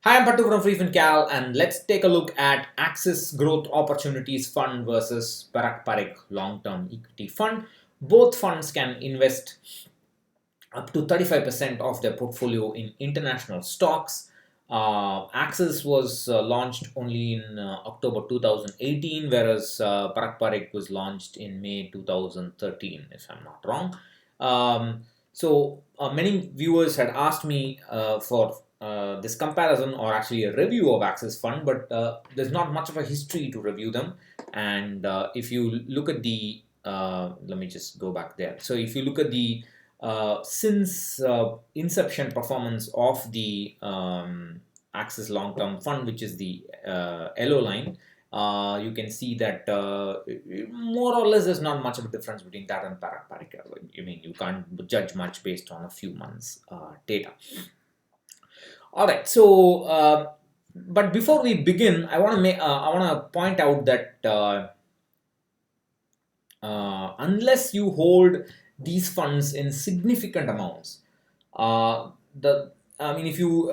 Hi, I'm Pattu from freefincal, and let's take a look at Axis Growth Opportunities Fund versus Parag Parikh Long Term Equity Fund. Both funds can invest up to 35% of their portfolio in international stocks. Axis was launched only in October 2018, whereas Parag Parikh was launched in May 2013, if I'm not wrong. Many viewers had asked me for this comparison or actually a review of Axis Fund, but there's not much of a history to review them. And if you look at the, let me just go back there. So if you look at the since inception performance of the Axis Long Term Fund, which is the yellow line, you can see that more or less there's not much of a difference between that and Parag Parikh. I mean, you can't judge much based on a few months' data. All right, so but before we begin, I want to point out that unless you hold these funds in significant amounts, the I mean, if you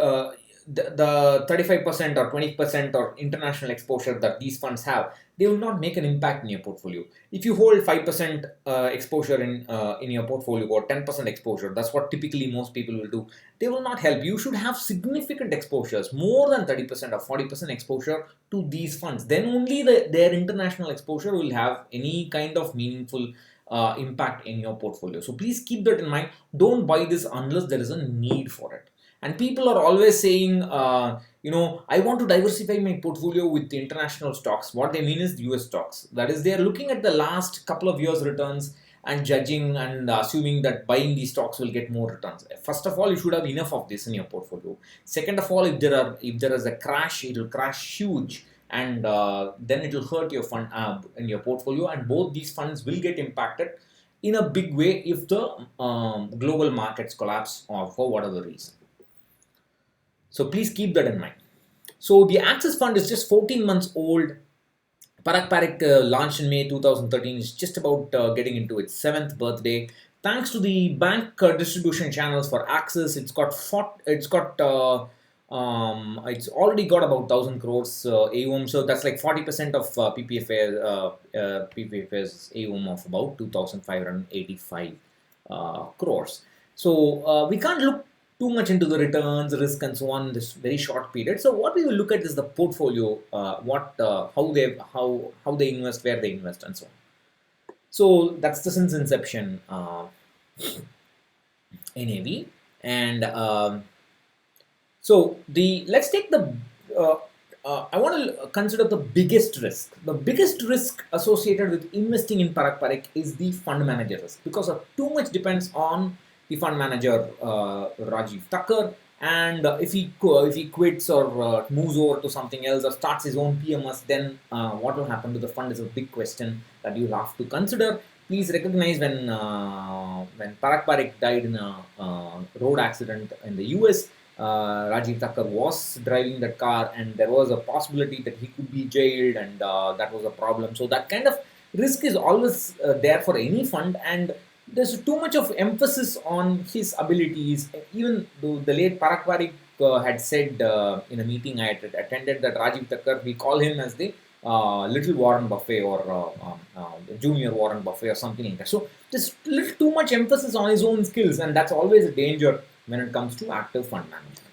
the 35% or 20% or international exposure that these funds have, they will not make an impact in your portfolio. If you hold 5% exposure in your portfolio or 10% exposure, that's what typically most people will do. They will not help. You should have significant exposures, more than 30% or 40% exposure to these funds. Then only their international exposure will have any kind of meaningful impact in your portfolio. So please keep that in mind. Don't buy this unless there is a need for it. And people are always saying, I want to diversify my portfolio with the international stocks. What they mean is US stocks. That is, they are looking at the last couple of years' returns and judging and assuming that buying these stocks will get more returns. First of all, you should have enough of this in your portfolio. Second of all, if there is a crash, it will crash huge, and then it will hurt your fund in your portfolio, and both these funds will get impacted in a big way if the global markets collapse or for whatever reason. So please keep that in mind. So the Axis Fund is just 14 months old. Parag Parikh launched in May 2013. Is just about getting into its 7th birthday. Thanks to the bank distribution channels for Axis, it's already got about 1,000 crores AUM. So that's like 40% of PPFA's AUM of about 2,585 crores. So we can't look too much into the returns, risk, and so on in this very short period. So what we will look at is the portfolio, how they invest, where they invest, and so on. So that's the since inception NAV, and let's take the. I want to consider the biggest risk. The biggest risk associated with investing in Parag Parikh is the fund manager risk, because too much depends on the fund manager Rajiv Thakur, and if he quits or moves over to something else or starts his own PMS, then what will happen to the fund is a big question that you have to consider. Please recognize when Parag Parikh died in a road accident in the US, Rajiv Thakur was driving that car, and there was a possibility that he could be jailed, and that was a problem. So that kind of risk is always there for any fund, and there's too much of emphasis on his abilities. Even though the late Parag Parikh had said in a meeting I had attended that Rajiv Thakur, we call him as the little Warren Buffett or junior Warren Buffett or something like that. So there's little too much emphasis on his own skills, and that's always a danger when it comes to active fund management.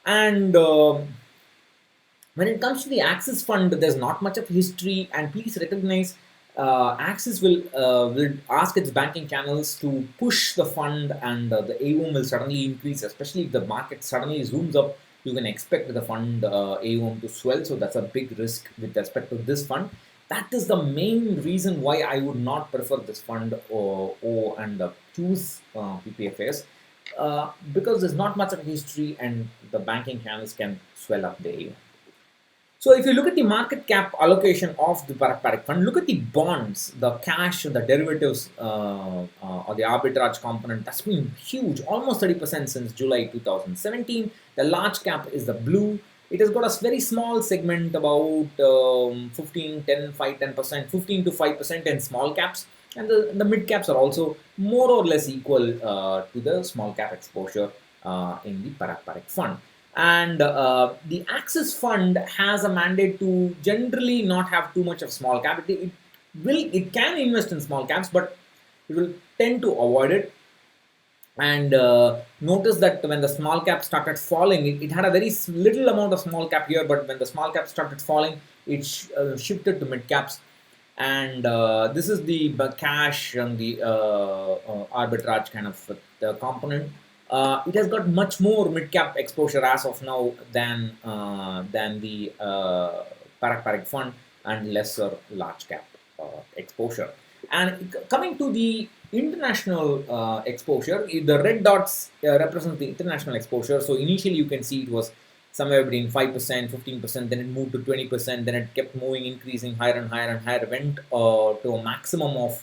And when it comes to the Axis Fund, there's not much of history, and please recognize Axis will ask its banking channels to push the fund, and the AUM will suddenly increase, especially if the market suddenly zooms up. You can expect the fund AUM to swell, so that's a big risk with respect to this fund. That is the main reason why I would not prefer this fund and choose PPFAs, because there's not much of history and the banking channels can swell up the AUM. So if you look at the market cap allocation of the Parag Parikh fund, look at the bonds, the cash, the derivatives, or the arbitrage component. That's been huge, almost 30% since July 2017. The large cap is the blue. It has got a very small segment, about 15, 10, 5, 10%, 15 to 5% in small caps. And the mid caps are also more or less equal to the small cap exposure in the Parag Parikh fund. And the Axis Fund has a mandate to generally not have too much of small cap. It can invest in small caps, but it will tend to avoid it. And notice that when the small cap started falling, it had a very little amount of small cap here, but when the small cap started falling, it shifted to mid caps. And this is the cash and the arbitrage kind of component. It has got much more mid cap exposure as of now than the Parag Parikh fund, and lesser large cap exposure. And coming to the international exposure, the red dots represent the international exposure. So initially you can see it was somewhere between 5%, 15%, then it moved to 20%, then it kept moving, increasing higher and higher and higher, went to a maximum of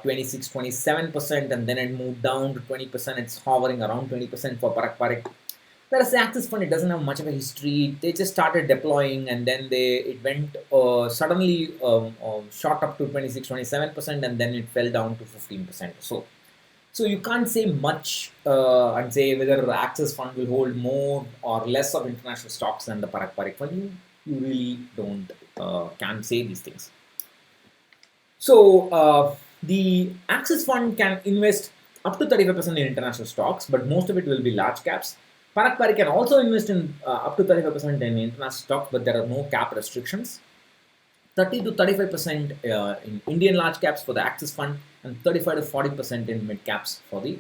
26, 27%, and then it moved down to 20%. It's hovering around 20% for Parag Parikh. Whereas the Axis Fund, it doesn't have much of a history. They just started deploying, and then it went suddenly shot up to 26, 27%, and then it fell down to 15%. So you can't say much and say whether the Axis Fund will hold more or less of international stocks than the Parag Parikh Fund. You really can't say these things. So the Axis Fund can invest up to 35% in international stocks, but most of it will be large caps. Parag Parikh can also invest in up to 35% in international stocks, but there are no cap restrictions. 30 to 35% in Indian large caps for the Axis Fund, and 35 to 40% in mid caps for the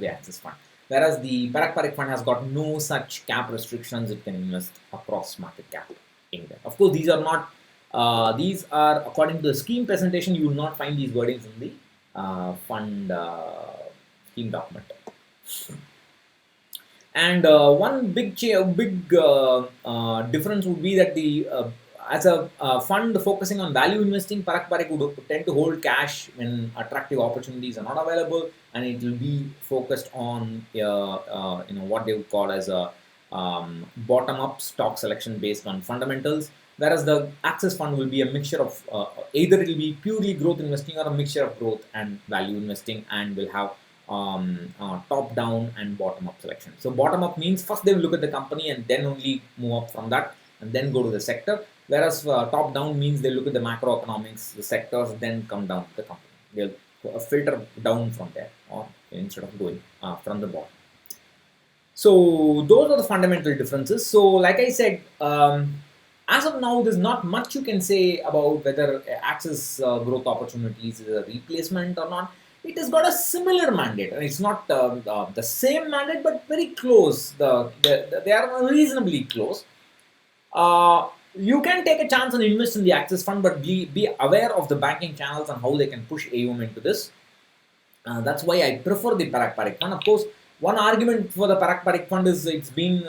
Axis Fund. Whereas the Parag Parikh Fund has got no such cap restrictions; it can invest across market cap anywhere. Of course, these are not. These are according to the scheme presentation. You will not find these wordings in the fund scheme document. And one big difference would be that the as a fund focusing on value investing, Parag Parikh would tend to hold cash when attractive opportunities are not available, and it will be focused on what they would call as a bottom-up stock selection based on fundamentals. Whereas the Axis Fund will be a mixture of either it will be purely growth investing or a mixture of growth and value investing, and will have top down and bottom up selection. So bottom up means first they will look at the company and then only move up from that and then go to the sector. Whereas top down means they look at the macroeconomics, the sectors, then come down to the company. They'll filter down from there, or instead of going from the bottom. So those are the fundamental differences. So like I said, as of now, there's not much you can say about whether Axis growth opportunities is a replacement or not. It has got a similar mandate, and it's not the same mandate, but very close. They are reasonably close. You can take a chance and invest in the Axis Fund, but be aware of the banking channels and how they can push AUM into this. That's why I prefer the Parag Parikh Fund. Of course, one argument for the Parag Parikh Fund is it's been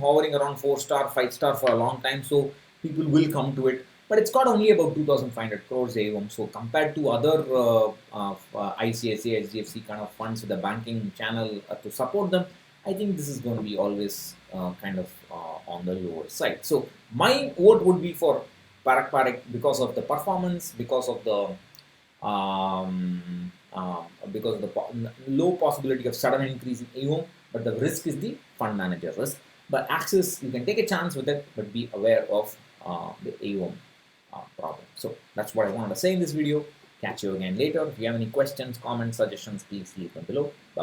hovering around 4-star, 5-star for a long time, so people will come to it. But it's got only about 2,500 crores AUM. So compared to other ICICI, HDFC kind of funds with the banking channel to support them, I think this is going to be always kind of on the lower side. So my vote would be for Parag Parikh because of the performance, because of the low possibility of sudden increase in AUM, but the risk is the fund manager risk. But Axis, you can take a chance with it, but be aware of the AUM problem. So that's what I wanted to say in this video. Catch you again later. If you have any questions, comments, suggestions, please leave them below. Bye.